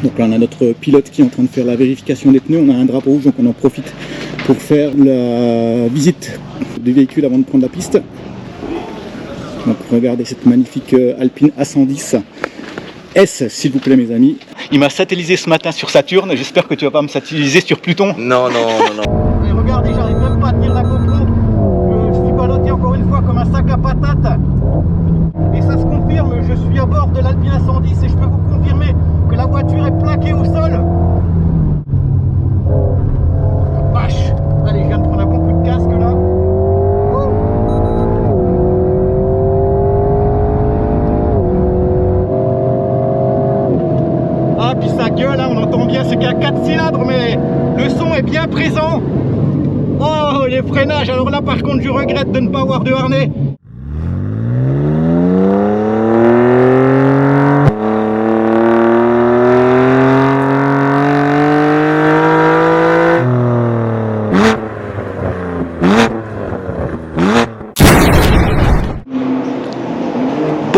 Donc là on a notre pilote qui est en train de faire la vérification des pneus, on a un drapeau rouge donc on en profite pour faire la visite du véhicule avant de prendre la piste. Donc regardez cette magnifique Alpine A110 S, s'il vous plaît mes amis. Il m'a satellisé ce matin sur Saturne, j'espère que tu vas pas me satelliser sur Pluton. Non. Et regardez, j'arrive même pas à tenir la GoPro. Je suis ballotté encore une fois comme un sac à patates. Et ça se confirme, je suis à bord de l'Alpine A110 et je peux vous confirmer que la voiture est plaquée au sol. Vache. Allez, je viens de prendre un bon coup de casque là. Ah, puis ça gueule, hein, on entend bien, c'est qu'un 4 cylindres, mais le son est bien présent. Oh, les freinages, alors là par contre je regrette de ne pas avoir de harnais.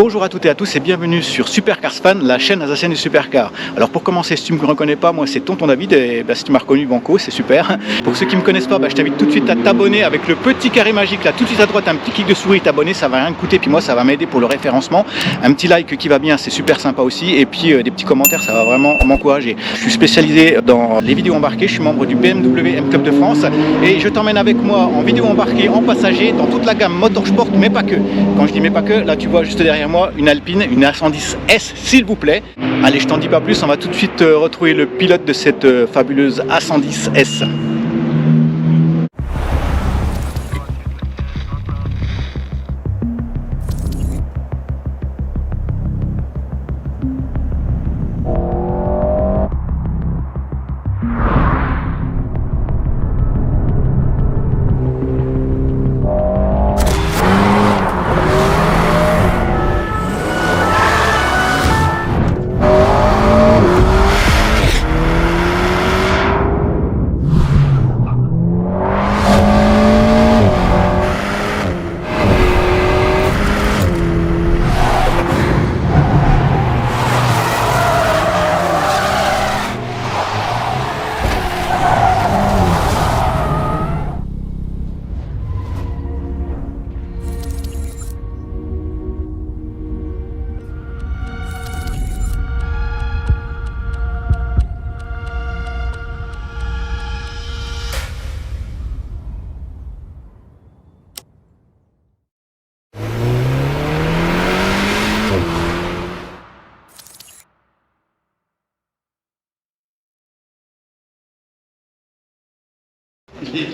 Bonjour à toutes et à tous et bienvenue sur Supercars Fan, la chaîne alsacienne du supercar. Alors pour commencer, si tu ne me reconnais pas, moi c'est Tonton David et si tu m'as reconnu, Banco, c'est super. Pour ceux qui ne me connaissent pas, je t'invite tout de suite à t'abonner avec le petit carré magique là, tout de suite à droite, un petit clic de souris, t'abonner, ça va rien te coûter, puis moi ça va m'aider pour le référencement. Un petit like qui va bien, c'est super sympa aussi, et puis des petits commentaires, ça va vraiment m'encourager. Je suis spécialisé dans les vidéos embarquées, je suis membre du BMW M Club de France et je t'emmène avec moi en vidéo embarquée, en passager, dans toute la gamme motorsport, mais pas que. Quand je dis mais pas que, là tu vois juste derrière moi une Alpine, une A110 S s'il vous plaît. Allez, je t'en dis pas plus, on va tout de suite retrouver le pilote de cette fabuleuse A110 S.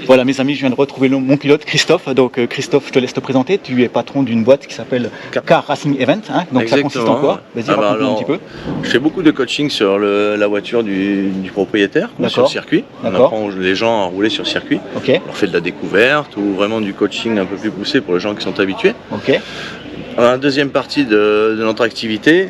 Voilà mes amis, je viens de retrouver mon pilote Christophe. Donc Christophe, je te laisse te présenter. Tu es patron d'une boîte qui s'appelle Car Racing Event. Hein, donc exactement. Ça consiste en quoi? Vas-y, raconte-nous un petit peu. Je fais beaucoup de coaching sur la voiture du propriétaire, sur le circuit. On apprend les gens à rouler sur circuit. Okay. On leur fait de la découverte ou vraiment du coaching un peu plus poussé pour les gens qui sont habitués. Okay. Dans la deuxième partie de notre activité,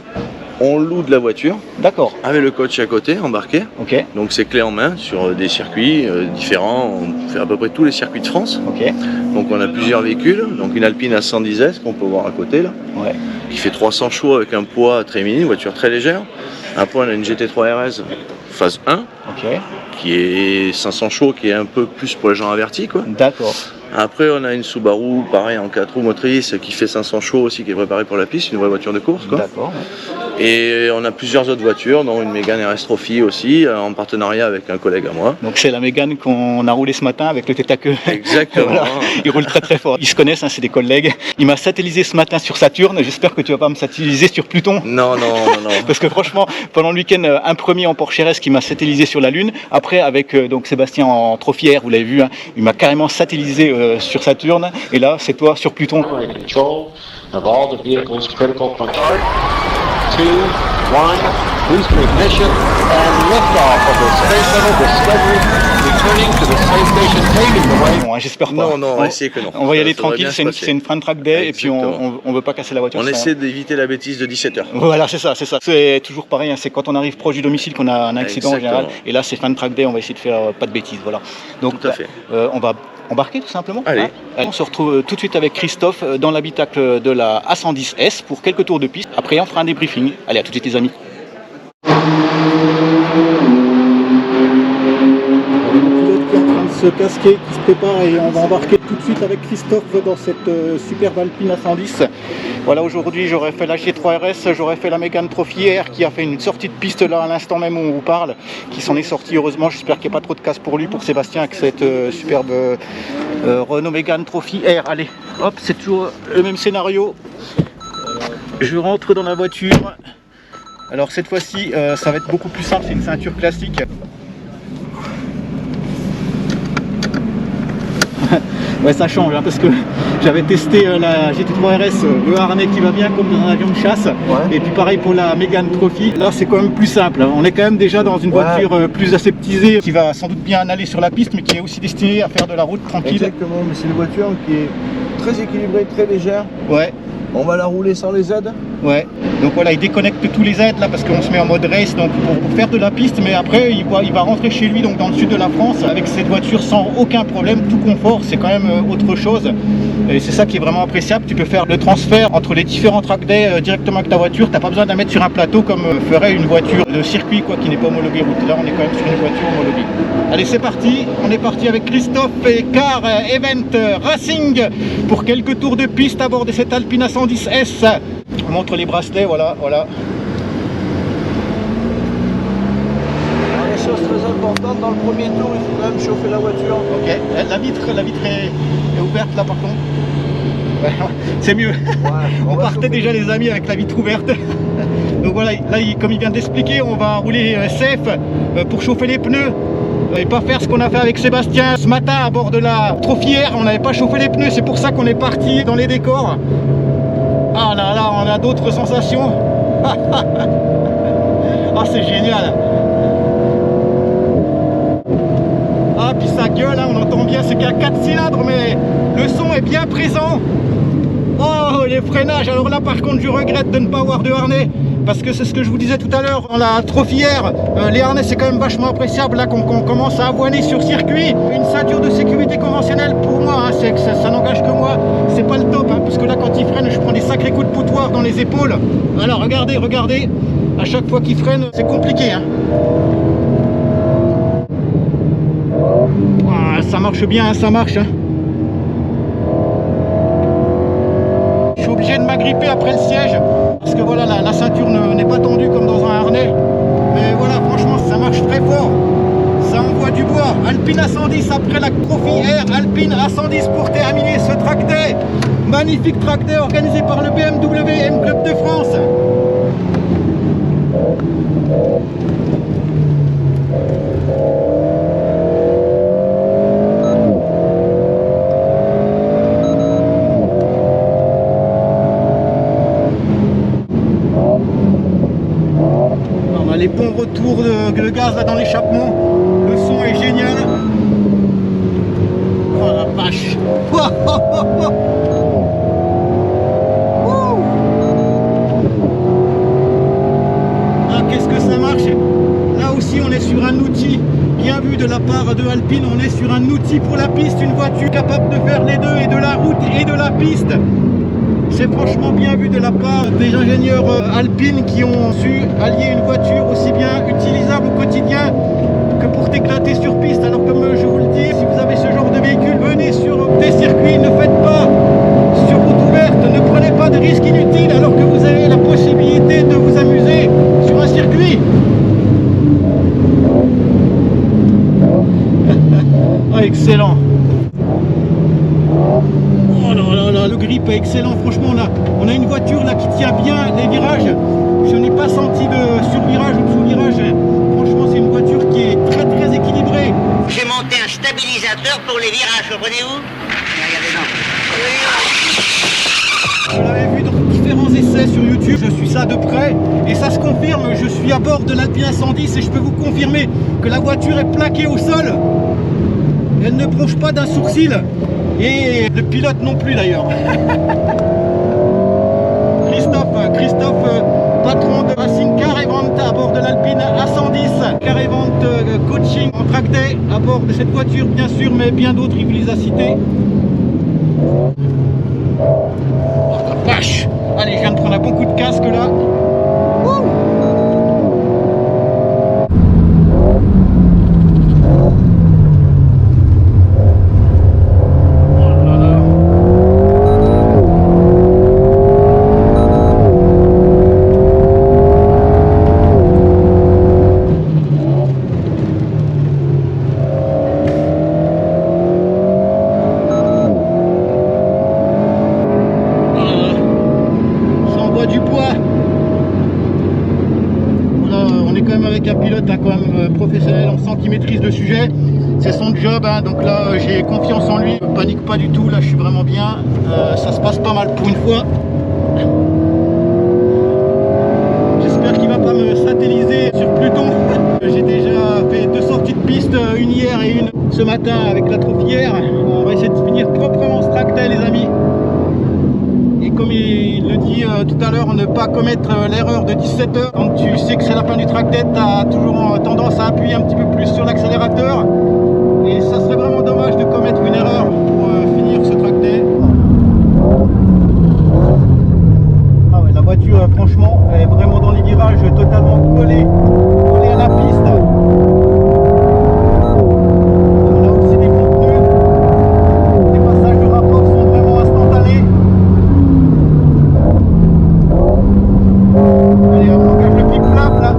on loue de la voiture. D'accord. Avec le coach à côté, embarqué. Okay. Donc c'est clé en main sur des circuits différents. On fait à peu près tous les circuits de France. Okay. Donc on a plusieurs véhicules. Donc une Alpine A110S qu'on peut voir à côté là. Ouais. Qui fait 300 chevaux avec un poids très mini, une voiture très légère. Après on a une GT3 RS phase 1. Okay. Qui est 500 chevaux, qui est un peu plus pour les gens avertis, quoi. D'accord. Après, on a une Subaru, pareil, en 4 roues motrices, qui fait 500 chevaux aussi, qui est préparée pour la piste, une vraie voiture de course, quoi. D'accord. Et on a plusieurs autres voitures, dont une Mégane RS Trophy aussi, en partenariat avec un collègue à moi. Donc c'est la Mégane qu'on a roulée ce matin avec le tête à queue. Exactement. Voilà. Ils roulent très très fort. Ils se connaissent, hein, c'est des collègues. Il m'a satellisé ce matin sur Saturne. J'espère que tu vas pas me satelliser sur Pluton. Non. Parce que franchement, pendant le week-end, un premier en Porsche RS qui m'a satellisé sur la Lune. Après, avec donc Sébastien en Trophy R, vous l'avez vu, hein, il m'a carrément satellisé sur Saturne. Et là, c'est toi sur Pluton. Of all the vehicles critical for 3, 2, 1, booster ignition, and liftoff of the Space Shuttle Discovery, returning to the space station, taking the way. Bon, j'espère pas. Non, on va essayer que non. On va y aller tranquille, c'est une fin de track day. Exactement. Et puis on veut pas casser la voiture. On essaie d'éviter la bêtise de 17h. Voilà, c'est ça. C'est toujours pareil, hein, c'est quand on arrive proche du domicile qu'on a un accident. Exactement. En général. Et là, c'est fin de track day, on va essayer de faire pas de bêtises. Voilà. Donc, tout à fait. On va embarquer tout simplement. Allez. On se retrouve tout de suite avec Christophe dans l'habitacle de la A110S pour quelques tours de piste. Après, on fera un débriefing. Allez, à tout de suite les amis. Se casquer, qui se prépare et on va embarquer tout de suite avec Christophe dans cette superbe Alpine A110. Voilà, aujourd'hui j'aurais fait la G3 RS, j'aurais fait la Mégane Trophy Air qui a fait une sortie de piste là à l'instant même où on vous parle, qui s'en est sorti heureusement. J'espère qu'il n'y a pas trop de casse pour lui, pour Sébastien, avec cette superbe Renault Mégane Trophy Air. Allez, hop, c'est toujours le même scénario. Je rentre dans la voiture. Alors cette fois-ci ça va être beaucoup plus simple, c'est une ceinture classique. Ouais, ça change hein, parce que j'avais testé la GT3 RS, le harnais qui va bien comme dans un avion de chasse, ouais. Et puis pareil pour la Mégane Trophy. Là c'est quand même plus simple, on est quand même déjà dans une voiture plus aseptisée qui va sans doute bien aller sur la piste mais qui est aussi destinée à faire de la route tranquille. Exactement, mais c'est une voiture qui est très équilibrée, très légère. Ouais. On va la rouler sans les aides. Ouais, donc voilà, il déconnecte tous les aides là parce qu'on se met en mode race donc pour faire de la piste, mais après il va rentrer chez lui donc dans le sud de la France avec cette voiture sans aucun problème, tout confort, c'est quand même autre chose et c'est ça qui est vraiment appréciable. Tu peux faire le transfert entre les différents track days directement avec ta voiture, t'as pas besoin de la mettre sur un plateau comme ferait une voiture de circuit quoi qui n'est pas homologuée route. Là on est quand même sur une voiture homologuée. Allez, c'est parti, on est parti avec Christophe et Car Event Racing pour quelques tours de piste à bord de cette Alpine A110S. On montre les bracelets, voilà. Les choses très importantes, dans le premier tour, il faut quand même chauffer la voiture. Ok, la vitre est ouverte là par contre. Ouais, c'est mieux. Ouais, on partait déjà les amis avec la vitre ouverte. Donc voilà, là comme il vient d'expliquer, on va rouler safe pour chauffer les pneus. Et pas faire ce qu'on a fait avec Sébastien ce matin à bord de la Trophy Air, on n'avait pas chauffé les pneus, c'est pour ça qu'on est parti dans les décors. Ah là là, on a d'autres sensations. Ah, c'est génial. Ah, puis ça gueule, hein, on entend bien, c'est qu'un 4 cylindres, mais le son est bien présent. Oh, les freinages, alors là par contre je regrette de ne pas avoir de harnais. Parce que c'est ce que je vous disais tout à l'heure, dans la Trophy Air, les harnais c'est quand même vachement appréciable là qu'on commence à avoiner sur circuit. Une ceinture de sécurité conventionnelle pour moi, hein, ça n'engage que moi, c'est pas le top, hein, parce que là quand il freine je prends des sacrés coups de poutoir dans les épaules. Alors regardez, à chaque fois qu'il freine c'est compliqué. Hein. Ah, ça marche bien, ça marche. Hein. Je suis obligé de m'agripper après le siège. Parce que voilà, la ceinture n'est pas tendue comme dans un harnais. Mais voilà, franchement, ça marche très fort. Ça envoie du bois. Alpine A110 après la Trophy Air. Alpine A110 pour terminer ce track day. Magnifique track day organisé par le BMW M Club de France. Les bons retours de gaz là dans l'échappement, le son est génial. Oh la vache. Ah, qu'est-ce que ça marche. Là aussi on est sur un outil bien vu de la part de Alpine, on est sur un outil pour la piste, une voiture capable de faire les deux, et de la route et de la piste. C'est franchement bien vu de la part des ingénieurs Alpine qui ont su allier une voiture aussi bien utilisable au quotidien que pour t'éclater sur piste. Alors comme je vous le dis, si vous avez ce genre de véhicule, venez sur des circuits, ne faites pas sur route ouverte, ne prenez pas de risques inutiles alors que vous avez la possibilité de vous amuser sur un circuit. Ah, excellent. Oh là là, le grip est excellent, franchement on a une voiture là qui tient bien les virages. Je n'ai pas senti de survirage ou de sous-virage. Franchement c'est une voiture qui est très très équilibrée. J'ai monté un stabilisateur pour les virages, comprenez-vous? Regardez, non. Vous l'avez vu dans différents essais sur YouTube, je suis ça de près et ça se confirme. Je suis à bord de l'Alpine A110 et je peux vous confirmer que la voiture est plaquée au sol. Elle ne bronche pas d'un sourcil. Et le pilote non plus d'ailleurs. Christophe, patron de Racing Car Event à bord de l'Alpine A110. Car Event coaching en track day à bord encore de cette voiture bien sûr, mais bien d'autres, il vous les a cités. Oh la vache! Allez, je viens de prendre un bon coup de casque là. Wouh! Du poids. Voilà, on est quand même avec un pilote hein, quand même professionnel, on sent qu'il maîtrise le sujet, c'est son job hein, donc là j'ai confiance en lui, je panique pas du tout, là je suis vraiment bien, ça se passe pas mal pour une fois. J'espère qu'il va pas me satelliser sur Pluton. J'ai déjà fait 2 sorties de piste, une hier et une ce matin avec la trophière. On va essayer de finir proprement ce tractet les amis. Et comme il le dit tout à l'heure, ne pas commettre l'erreur de 17h. Quand tu sais que c'est la fin du tractet, tu as toujours tendance à appuyer un petit peu plus sur l'accélérateur. Et ça serait vraiment dommage de commettre une erreur pour finir ce tractet. Ah ouais, la voiture, franchement, elle est vraiment dans les virages totalement collée à la piste. On a aussi des bons pneus. Les passages de rapport sont vraiment instantanés. Allez, on engage le flip-flap là.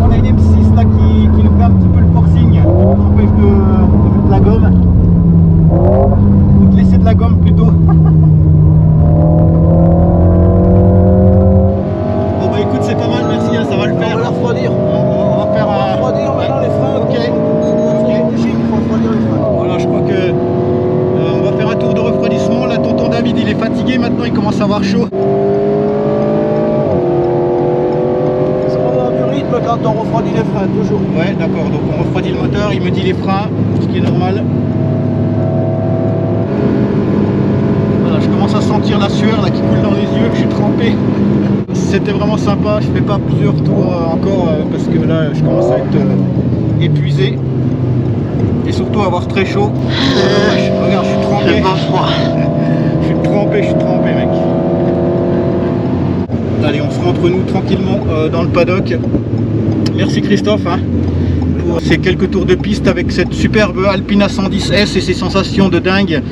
On a une M6 là qui nous fait un petit peu le forcing, qui nous empêche de mettre la gomme. Ou de laisser de la gomme plutôt. Bon bah écoute, c'est pas mal, merci, hein, ça va le faire. On va la refroidir. On va faire un... refroidir maintenant les freins. Ok. Il faut refroidir les freins. Voilà, je crois que on va faire un tour de refroidissement. Là, tonton David, il est fatigué maintenant, il commence à avoir chaud. Ça prendra du rythme quand on refroidit les freins, toujours. Ouais, d'accord, donc on refroidit le moteur, il me dit les freins, ce qui est normal. Voilà, je commence à sentir la sueur là qui coule dans les yeux, je suis trempé. C'était vraiment sympa, je fais pas plusieurs tours encore parce que là je commence à être épuisé. Et surtout avoir très chaud. Regarde, je suis trempé. C'est pas froid. Je suis trempé mec. Allez, on se rentre nous tranquillement dans le paddock. Merci Christophe hein, pour ces quelques tours de piste avec cette superbe Alpine A110S et ses sensations de dingue.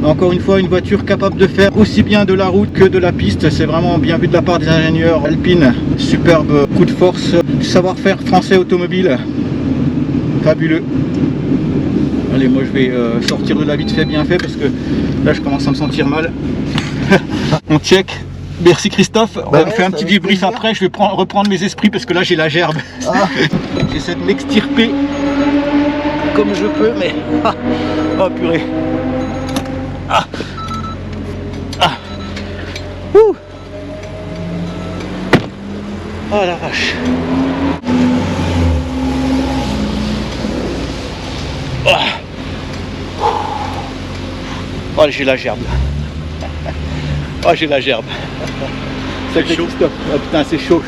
Encore une fois, une voiture capable de faire aussi bien de la route que de la piste. C'est vraiment bien vu de la part des ingénieurs Alpine. Superbe coup de force, savoir-faire français automobile. Fabuleux. Allez, moi je vais sortir de là vite fait, bien fait, parce que là je commence à me sentir mal. On check. Merci Christophe. On fait un petit débrief après. Je vais reprendre mes esprits parce que là j'ai la gerbe. Ah. J'essaie de m'extirper comme je peux, mais oh purée. Ah. Ah. Ouh. Oh la vache. Oh, j'ai la gerbe. Oh, j'ai la gerbe. C'est chaud. Oh putain, c'est chaud.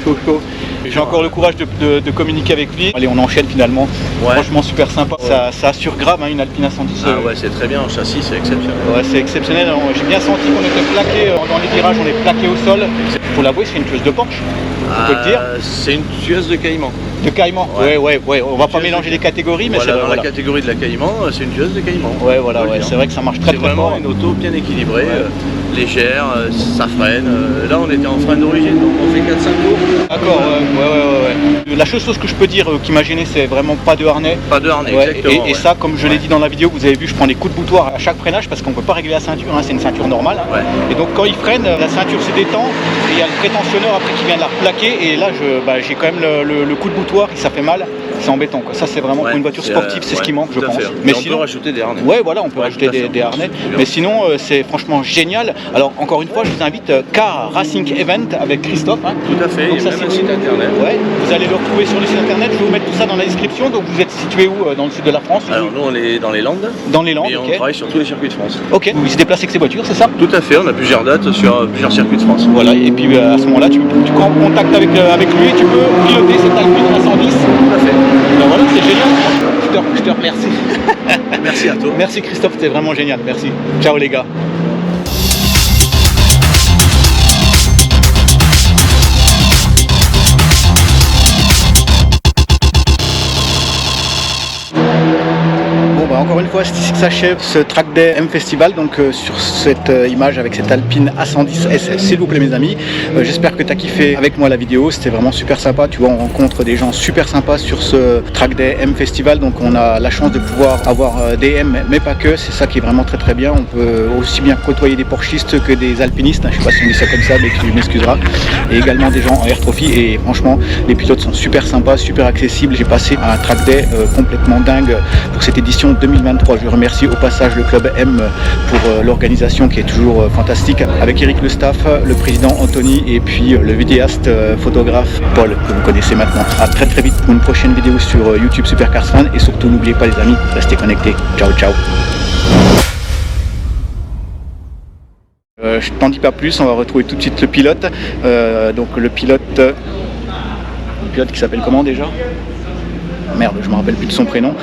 J'ai encore le courage de communiquer avec lui. Allez, on enchaîne finalement. Ouais. Franchement, super sympa. Ouais. Ça assure grave hein, une Alpine A110. Ah ouais, c'est très bien. En châssis, c'est exceptionnel. Ouais, c'est exceptionnel. J'ai bien senti qu'on était plaqué dans les virages, on est plaqué au sol. Faut l'avouer, c'est une tueuse de Porsche. On peut le dire. C'est une tueuse de Cayman. De Cayman, ouais. On va pas mélanger les catégories, mais voilà, dans la catégorie de la Cayman, c'est une tueuse de Cayman. Ouais, voilà, ouais. C'est vrai que ça marche très fort. C'est vraiment une auto bien équilibrée, légère, ça freine. Là, on était en frein d'origine, donc on fait 4-5 tours. D'accord, ouais. La chose que je peux dire qui m'a gêné, c'est vraiment pas de harnais. Pas de harnais, exactement. Et ça, comme je l'ai dit dans la vidéo, vous avez vu, je prends des coups de boutoir à chaque freinage parce qu'on peut pas régler la ceinture, hein, c'est une ceinture normale. Hein. Ouais. Et donc quand il freine, la ceinture se détend et il y a le prétentionneur après qui vient de la replaquer. Et là, j'ai quand même le coup de boutoir et ça fait mal. C'est embêtant quoi. Ça c'est vraiment pour une voiture sportive, c'est ce qui manque je pense. Mais sinon, on peut rajouter des harnais. Ouais voilà, on peut rajouter des harnais. Mais sinon c'est franchement génial. Alors encore une fois, je vous invite Car Racing Event avec Christophe. Hein. Tout à fait, donc, il y a même un site internet. Ouais, vous allez le retrouver sur le site internet, je vais vous mettre tout ça dans la description. Donc vous êtes situé où dans le sud de la France? Alors nous on est dans les Landes. Dans les Landes, et on travaille sur tous les circuits de France. Ok, vous se déplacez avec ces voitures, c'est ça? Tout à fait, on a plusieurs dates sur plusieurs circuits de France. Voilà, et puis à ce moment-là, tu prends contact avec lui et tu peux piloter cette Alpine A110. Tout à fait. Ben voilà, c'est génial. Je te remercie. Merci à toi. Merci Christophe, c'était vraiment génial. Merci. Ciao les gars. Encore une fois, c'est ici que s'achève ce Track Day M Festival, donc sur cette image avec cette Alpine A110 SS, s'il vous plaît mes amis. J'espère que tu as kiffé avec moi la vidéo, c'était vraiment super sympa, tu vois, on rencontre des gens super sympas sur ce Track Day M Festival, donc on a la chance de pouvoir avoir des M, mais pas que, c'est ça qui est vraiment très très bien, on peut aussi bien côtoyer des Porschistes que des alpinistes, je sais pas si on dit ça comme ça, mais tu m'excuseras, et également des gens en Air Trophy, et franchement, les pilotes sont super sympas, super accessibles, j'ai passé un Track Day complètement dingue pour cette édition 2023. Je remercie au passage le club M pour l'organisation qui est toujours fantastique, avec Eric le staff, le président Anthony et puis le vidéaste photographe Paul que vous connaissez maintenant. A très très vite pour une prochaine vidéo sur YouTube Supercars Fan et surtout n'oubliez pas les amis, restez connectés. Ciao ciao. Je t'en dis pas plus, on va retrouver tout de suite le pilote. Donc le pilote qui s'appelle comment déjà? Merde, je me rappelle plus de son prénom.